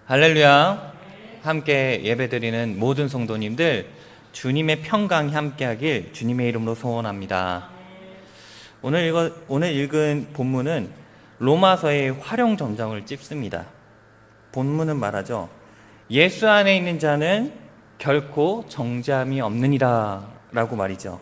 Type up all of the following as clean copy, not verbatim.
할렐루야. 함께 예배드리는 모든 성도님들, 주님의 평강이 함께하길 주님의 이름으로 소원합니다. 오늘 읽은 본문은 로마서의 활용점정을 찝습니다. 본문은 말하죠. 예수 안에 있는 자는 결코 정죄함이 없느니라 라고 말이죠.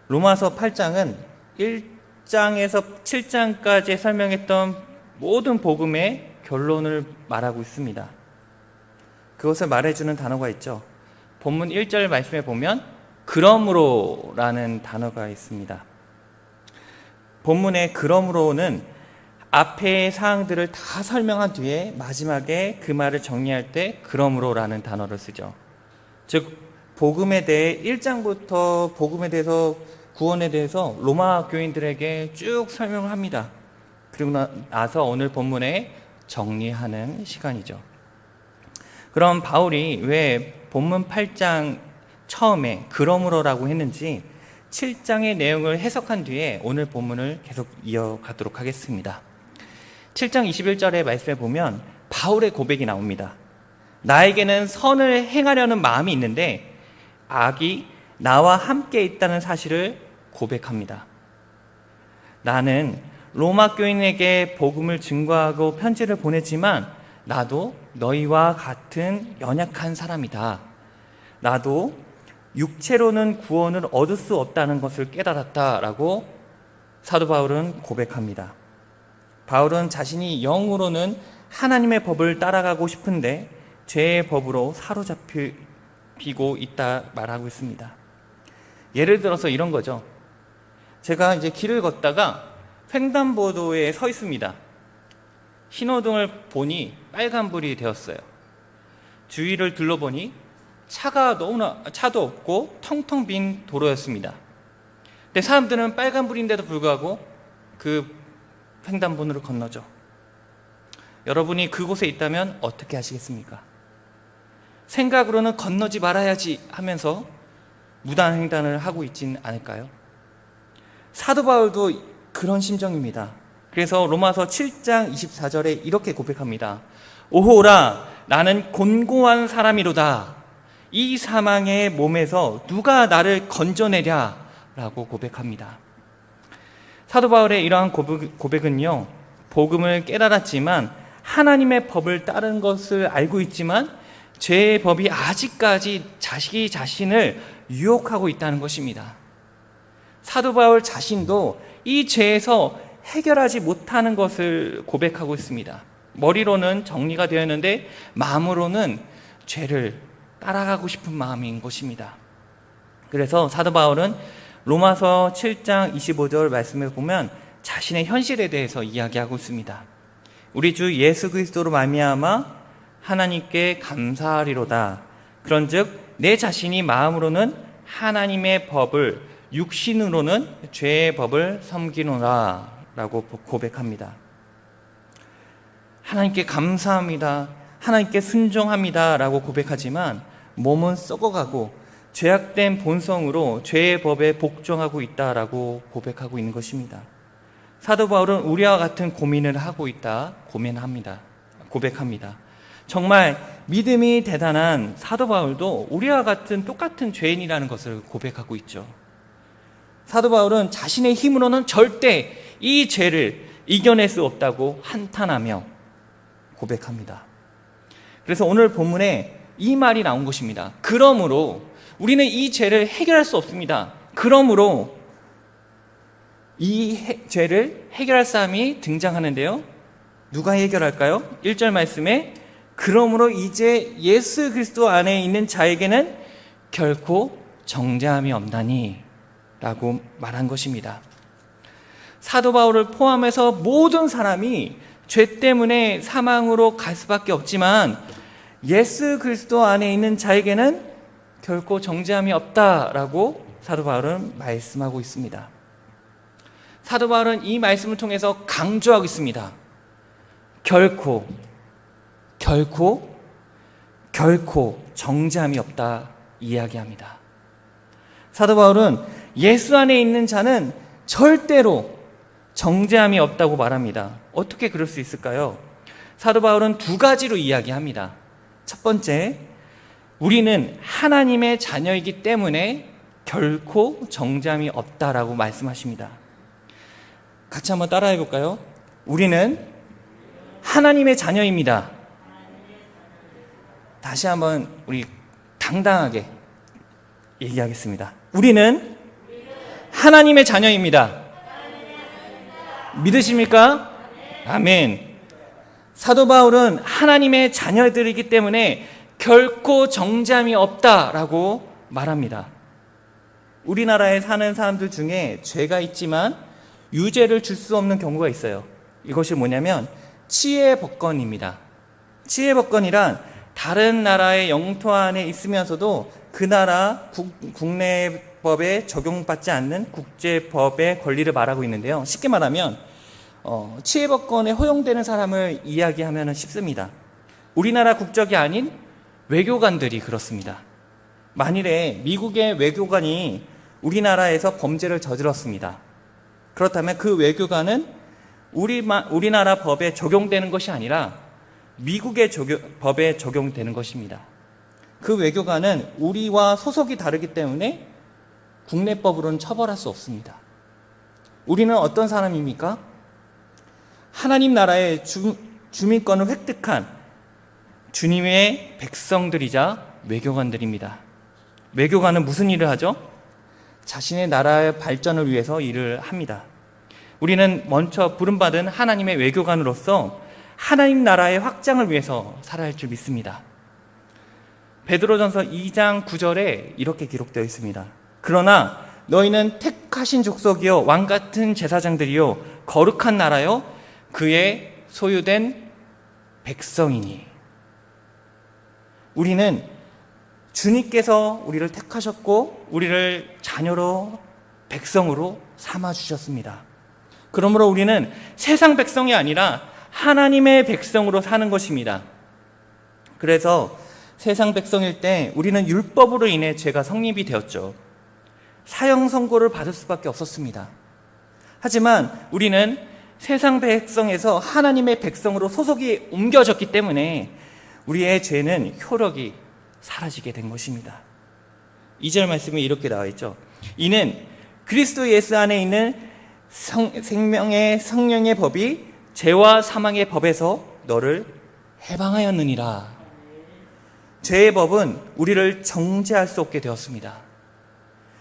로마서 8장은 1장에서 7장까지 설명했던 모든 복음의 결론을 말하고 있습니다. 그것을 말해주는 단어가 있죠. 본문 1절 말씀에 보면 그러므로 라는 단어가 있습니다. 본문의 그러므로는 앞의 사항들을 다 설명한 뒤에 마지막에 그 말을 정리할 때 그러므로 라는 단어를 쓰죠. 즉 복음에 대해 1장부터 복음에 대해서 구원에 대해서 로마 교인들에게 쭉 설명을 합니다. 그리고 나서 오늘 본문에 정리하는 시간이죠. 그럼 바울이 왜 본문 8장 처음에 그러므로라고 했는지 7장의 내용을 해석한 뒤에 오늘 본문을 계속 이어가도록 하겠습니다. 7장 21절의 말씀에 보면 바울의 고백이 나옵니다. 나에게는 선을 행하려는 마음이 있는데 악이 나와 함께 있다는 사실을 고백합니다. 나는 로마 교인에게 복음을 증거하고 편지를 보냈지만 나도 너희와 같은 연약한 사람이다. 나도 육체로는 구원을 얻을 수 없다는 것을 깨달았다라고 사도 바울은 고백합니다. 바울은 자신이 영으로는 하나님의 법을 따라가고 싶은데 죄의 법으로 사로잡히고 있다 말하고 있습니다. 예를 들어서 이런 거죠. 제가 이제 길을 걷다가 횡단보도에 서 있습니다. 신호등을 보니 빨간불이 되었어요. 주위를 둘러보니 차도 없고 텅텅 빈 도로였습니다. 근데 사람들은 빨간불인데도 불구하고 그 횡단보도를 건너죠. 여러분이 그곳에 있다면 어떻게 하시겠습니까? 생각으로는 건너지 말아야지 하면서 무단횡단을 하고 있진 않을까요? 사도 바울도 그런 심정입니다. 그래서 로마서 7장 24절에 이렇게 고백합니다. 오호라 나는 곤고한 사람이로다. 이 사망의 몸에서 누가 나를 건져내랴 라고 고백합니다. 사도 바울의 이러한 고백은요, 복음을 깨달았지만 하나님의 법을 따른 것을 알고 있지만 죄의 법이 아직까지 자기 자신을 유혹하고 있다는 것입니다. 사도 바울 자신도 이 죄에서 해결하지 못하는 것을 고백하고 있습니다. 머리로는 정리가 되었는데 마음으로는 죄를 따라가고 싶은 마음인 것입니다. 그래서 사도 바울은 로마서 7장 25절 말씀을 보면 자신의 현실에 대해서 이야기하고 있습니다. 우리 주 예수 그리스도로 말미암아 하나님께 감사하리로다. 그런즉 내 자신이 마음으로는 하나님의 법을 육신으로는 죄의 법을 섬기노라 라고 고백합니다. 하나님께 감사합니다. 하나님께 순종합니다 라고 고백하지만 몸은 썩어가고 죄악된 본성으로 죄의 법에 복종하고 있다라고 고백하고 있는 것입니다. 사도 바울은 우리와 같은 고민을 하고 있다 고백합니다. 정말 믿음이 대단한 사도 바울도 우리와 같은 똑같은 죄인이라는 것을 고백하고 있죠. 사도 바울은 자신의 힘으로는 절대 이 죄를 이겨낼 수 없다고 한탄하며 고백합니다. 그래서 오늘 본문에 이 말이 나온 것입니다. 그러므로 우리는 이 죄를 해결할 수 없습니다. 그러므로 이 죄를 해결할 사람이 등장하는데요. 누가 해결할까요? 1절 말씀에 그러므로 이제 예수 그리스도 안에 있는 자에게는 결코 정죄함이 없나니 라고 말한 것입니다. 사도 바울을 포함해서 모든 사람이 죄 때문에 사망으로 갈 수밖에 없지만 예수 그리스도 안에 있는 자에게는 결코 정죄함이 없다라고 사도 바울은 말씀하고 있습니다. 사도 바울은 이 말씀을 통해서 강조하고 있습니다. 결코 정죄함이 없다 이야기합니다. 사도 바울은 예수 안에 있는 자는 절대로 정죄함이 없다고 말합니다. 어떻게 그럴 수 있을까요? 사도 바울은 두 가지로 이야기합니다. 첫 번째, 우리는 하나님의 자녀이기 때문에 결코 정잠이 없다라고 말씀하십니다. 같이 한번 따라해 볼까요? 우리는 하나님의 자녀입니다. 다시 한번 우리 당당하게 얘기하겠습니다. 우리는 하나님의 자녀입니다. 믿으십니까? 아멘. 사도 바울은 하나님의 자녀들이기 때문에 결코 정잠이 없다라고 말합니다. 우리나라에 사는 사람들 중에 죄가 있지만 유죄를 줄 수 없는 경우가 있어요. 이것이 뭐냐면 치외법권입니다. 치외법권이란 다른 나라의 영토 안에 있으면서도 그 나라 국내법에 적용받지 않는 국제법의 권리를 말하고 있는데요. 쉽게 말하면 치외법권에 허용되는 사람을 이야기하면 쉽습니다. 우리나라 국적이 아닌 외교관들이 그렇습니다. 만일에 미국의 외교관이 우리나라에서 범죄를 저질렀습니다. 그렇다면 그 외교관은 우리나라 법에 적용되는 것이 아니라 미국의 법에 적용되는 것입니다. 그 외교관은 우리와 소속이 다르기 때문에 국내법으로는 처벌할 수 없습니다. 우리는 어떤 사람입니까? 하나님 나라의 주민권을 획득한 주님의 백성들이자 외교관들입니다. 외교관은 무슨 일을 하죠? 자신의 나라의 발전을 위해서 일을 합니다. 우리는 먼저 부름받은 하나님의 외교관으로서 하나님 나라의 확장을 위해서 살아야 할 줄 믿습니다. 베드로전서 2장 9절에 이렇게 기록되어 있습니다. 그러나 너희는 택하신 족속이요 왕같은 제사장들이요 거룩한 나라요 그의 소유된 백성이니. 우리는 주님께서 우리를 택하셨고 우리를 자녀로 백성으로 삼아주셨습니다. 그러므로 우리는 세상 백성이 아니라 하나님의 백성으로 사는 것입니다. 그래서 세상 백성일 때 우리는 율법으로 인해 죄가 성립이 되었죠. 사형 선고를 받을 수밖에 없었습니다. 하지만 우리는 세상 백성에서 하나님의 백성으로 소속이 옮겨졌기 때문에 우리의 죄는 효력이 사라지게 된 것입니다. 2절 말씀에 이렇게 나와 있죠. 이는 그리스도 예수 안에 있는 생명의 성령의 법이 죄와 사망의 법에서 너를 해방하였느니라. 죄의 법은 우리를 정죄할 수 없게 되었습니다.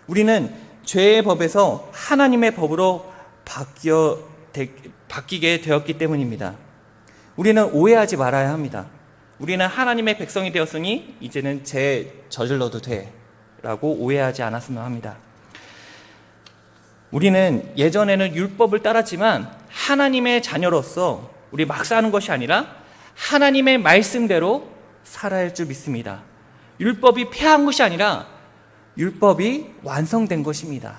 우리는 죄의 법에서 하나님의 법으로 바뀌게 되었기 때문입니다. 우리는 오해하지 말아야 합니다. 우리는 하나님의 백성이 되었으니 이제는 죄 저질러도 돼 라고 오해하지 않았으면 합니다. 우리는 예전에는 율법을 따랐지만 하나님의 자녀로서 우리 막 사는 것이 아니라 하나님의 말씀대로 살아야 할 줄 믿습니다. 율법이 폐한 것이 아니라 율법이 완성된 것입니다.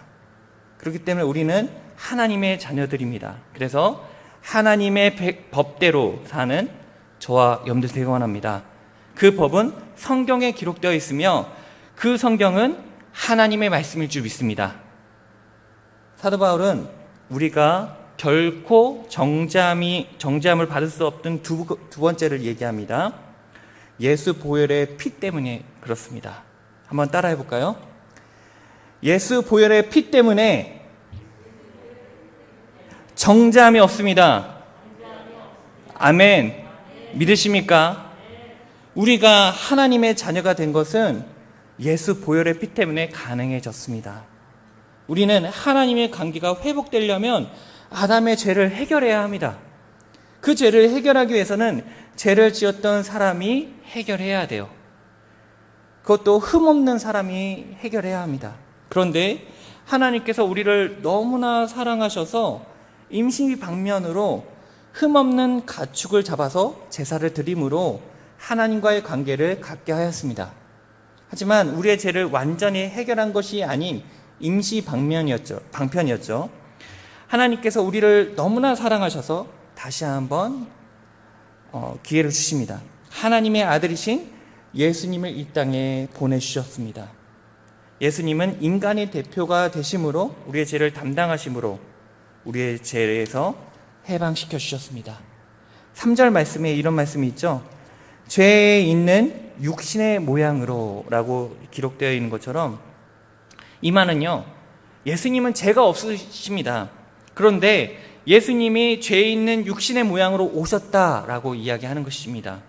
그렇기 때문에 우리는 하나님의 자녀들입니다. 그래서 하나님의 법대로 사는 저와 여러분들 되기 원합니다. 그 법은 성경에 기록되어 있으며 그 성경은 하나님의 말씀일 줄 믿습니다. 사도 바울은 우리가 결코 정잠을 받을 수 없던 두 번째를 얘기합니다. 예수 보혈의 피 때문에 그렇습니다. 한번 따라해 볼까요? 예수 보혈의 피 때문에 정잠이 없습니다. 아멘. 믿으십니까? 우리가 하나님의 자녀가 된 것은 예수 보혈의 피 때문에 가능해졌습니다. 우리는 하나님의 관계가 회복되려면 아담의 죄를 해결해야 합니다. 그 죄를 해결하기 위해서는 죄를 지었던 사람이 해결해야 돼요. 그것도 흠없는 사람이 해결해야 합니다. 그런데 하나님께서 우리를 너무나 사랑하셔서 임시방면으로 흠없는 가축을 잡아서 제사를 드림으로 하나님과의 관계를 갖게 하였습니다. 하지만 우리의 죄를 완전히 해결한 것이 아닌 방편이었죠. 하나님께서 우리를 너무나 사랑하셔서 다시 한번 기회를 주십니다. 하나님의 아들이신 예수님을 이 땅에 보내주셨습니다. 예수님은 인간의 대표가 되심으로 우리의 죄를 담당하심으로 우리의 죄에서 해방시켜 주셨습니다. 3절 말씀에 이런 말씀이 있죠. 죄에 있는 육신의 모양으로 라고 기록되어 있는 것처럼 이 말은요, 예수님은 죄가 없으십니다. 그런데 예수님이 죄에 있는 육신의 모양으로 오셨다라고 이야기하는 것입니다.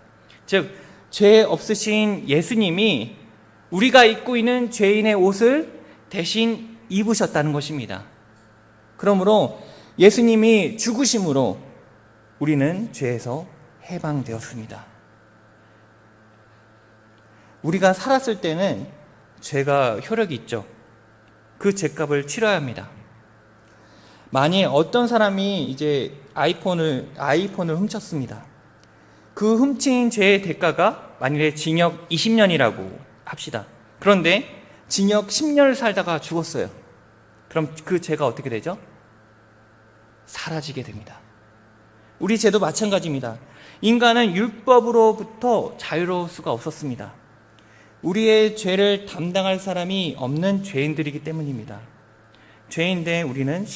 즉, 죄 없으신 예수님이 우리가 입고 있는 죄인의 옷을 대신 입으셨다는 것입니다. 그러므로 예수님이 죽으심으로 우리는 죄에서 해방되었습니다. 우리가 살았을 때는 죄가 효력이 있죠. 그 죄값을 치러야 합니다. 만일 어떤 사람이 이제 아이폰을 훔쳤습니다. 그 훔친 죄의 대가가 만일에 징역 20년이라고 합시다. 그런데 징역 10년을 살다가 죽었어요. 그럼 그 죄가 어떻게 되죠? 사라지게 됩니다. 우리 죄도 마찬가지입니다. 인간은 율법으로부터 자유로울 수가 없었습니다. 우리의 죄를 담당할 사람이 없는 죄인들이기 때문입니다. 죄인데 우리는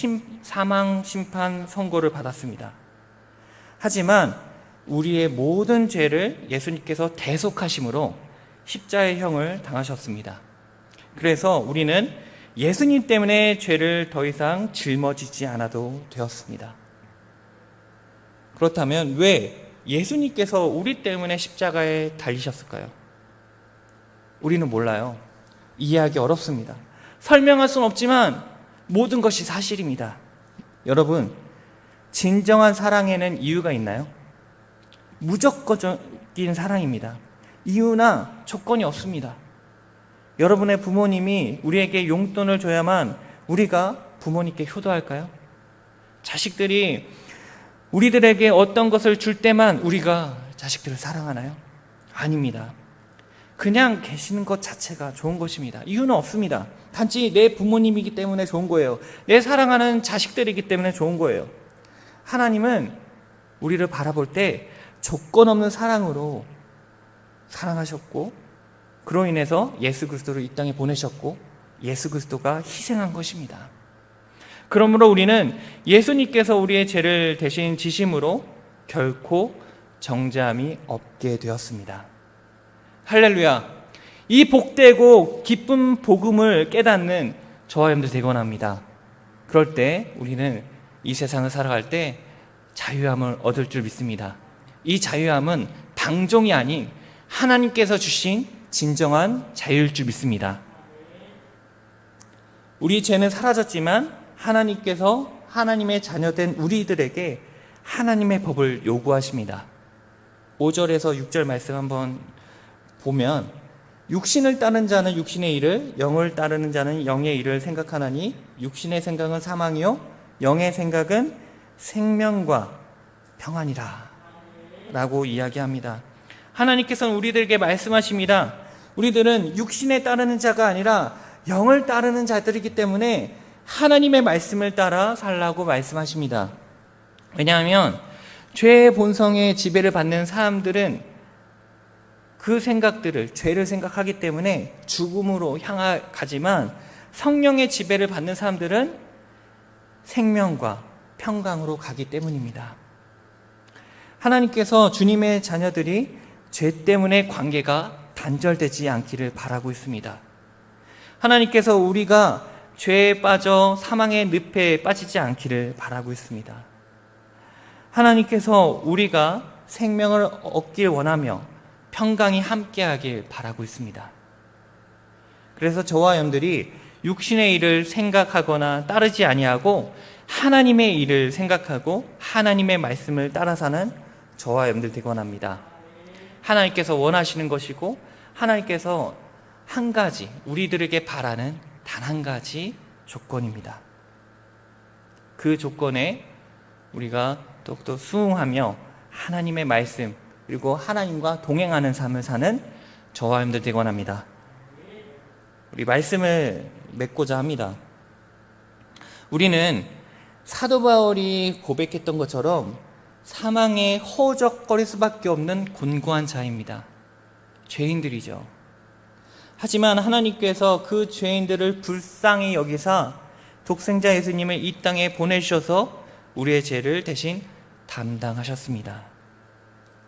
사망 심판 선고를 받았습니다. 하지만 우리의 모든 죄를 예수님께서 대속하심으로 십자의 형을 당하셨습니다. 그래서 우리는 예수님 때문에 죄를 더 이상 짊어지지 않아도 되었습니다. 그렇다면 왜 예수님께서 우리 때문에 십자가에 달리셨을까요? 우리는 몰라요. 이해하기 어렵습니다. 설명할 수는 없지만 모든 것이 사실입니다. 여러분, 진정한 사랑에는 이유가 있나요? 무조건적인 사랑입니다. 이유나 조건이 없습니다. 여러분의 부모님이 우리에게 용돈을 줘야만 우리가 부모님께 효도할까요? 자식들이 우리들에게 어떤 것을 줄 때만 우리가 자식들을 사랑하나요? 아닙니다. 그냥 계시는 것 자체가 좋은 것입니다. 이유는 없습니다. 단지 내 부모님이기 때문에 좋은 거예요. 내 사랑하는 자식들이기 때문에 좋은 거예요. 하나님은 우리를 바라볼 때 조건 없는 사랑으로 사랑하셨고, 그로 인해서 예수 그리스도를 이 땅에 보내셨고, 예수 그리스도가 희생한 것입니다. 그러므로 우리는 예수님께서 우리의 죄를 대신 지심으로 결코 정죄함이 없게 되었습니다. 할렐루야. 이 복되고 기쁜 복음을 깨닫는 저와 여러분들 되곤 합니다. 그럴 때 우리는 이 세상을 살아갈 때 자유함을 얻을 줄 믿습니다. 이 자유함은 방종이 아닌 하나님께서 주신 진정한 자유일 줄 믿습니다. 우리 죄는 사라졌지만 하나님께서 하나님의 자녀된 우리들에게 하나님의 법을 요구하십니다. 5절에서 6절 말씀 한번 보면, 육신을 따르는 자는 육신의 일을, 영을 따르는 자는 영의 일을 생각하나니 육신의 생각은 사망이요 영의 생각은 생명과 평안이라 라고 이야기합니다. 하나님께서는 우리들에게 말씀하십니다. 우리들은 육신에 따르는 자가 아니라 영을 따르는 자들이기 때문에 하나님의 말씀을 따라 살라고 말씀하십니다. 왜냐하면 죄의 본성의 지배를 받는 사람들은 그 생각들을, 죄를 생각하기 때문에 죽음으로 향하지만 성령의 지배를 받는 사람들은 생명과 평강으로 가기 때문입니다. 하나님께서 주님의 자녀들이 죄 때문에 관계가 단절되지 않기를 바라고 있습니다. 하나님께서 우리가 죄에 빠져 사망의 늪에 빠지지 않기를 바라고 있습니다. 하나님께서 우리가 생명을 얻길 원하며 평강이 함께하길 바라고 있습니다. 그래서 저와 여러분들이 육신의 일을 생각하거나 따르지 아니하고 하나님의 일을 생각하고 하나님의 말씀을 따라 사는 저와 여러분들 되곤 합니다. 하나님께서 원하시는 것이고 하나님께서 한 가지, 우리들에게 바라는 단 한 가지 조건입니다. 그 조건에 우리가 또 수응하며 하나님의 말씀 그리고 하나님과 동행하는 삶을 사는 저와 여러분들 되곤 합니다. 우리 말씀을 맺고자 합니다. 우리는 사도 바울이 고백했던 것처럼 사망에 허우적거릴 수밖에 없는 곤고한 자입니다. 죄인들이죠. 하지만 하나님께서 그 죄인들을 불쌍히 여기사 독생자 예수님을 이 땅에 보내주셔서 우리의 죄를 대신 담당하셨습니다.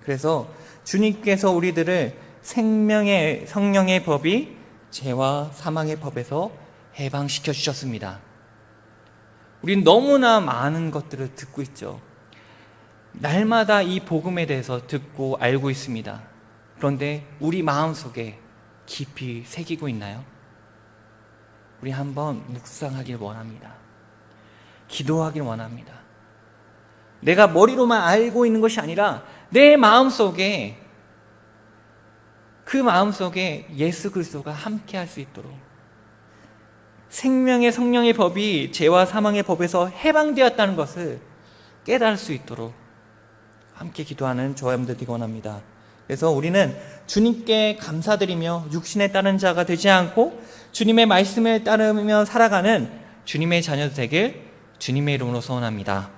그래서 주님께서 우리들을 생명의 성령의 법이 죄와 사망의 법에서 해방시켜 주셨습니다. 우린 너무나 많은 것들을 듣고 있죠. 날마다 이 복음에 대해서 듣고 알고 있습니다. 그런데 우리 마음속에 깊이 새기고 있나요? 우리 한번 묵상하길 원합니다. 기도하길 원합니다. 내가 머리로만 알고 있는 것이 아니라 내 마음속에, 그 마음속에 예수 그리스도가 함께 할 수 있도록, 생명의 성령의 법이 죄와 사망의 법에서 해방되었다는 것을 깨달을 수 있도록 함께 기도하는 저와 여러분들 되기 원합니다. 그래서 우리는 주님께 감사드리며 육신에 따른 자가 되지 않고 주님의 말씀에 따르며 살아가는 주님의 자녀 되길 주님의 이름으로 소원합니다.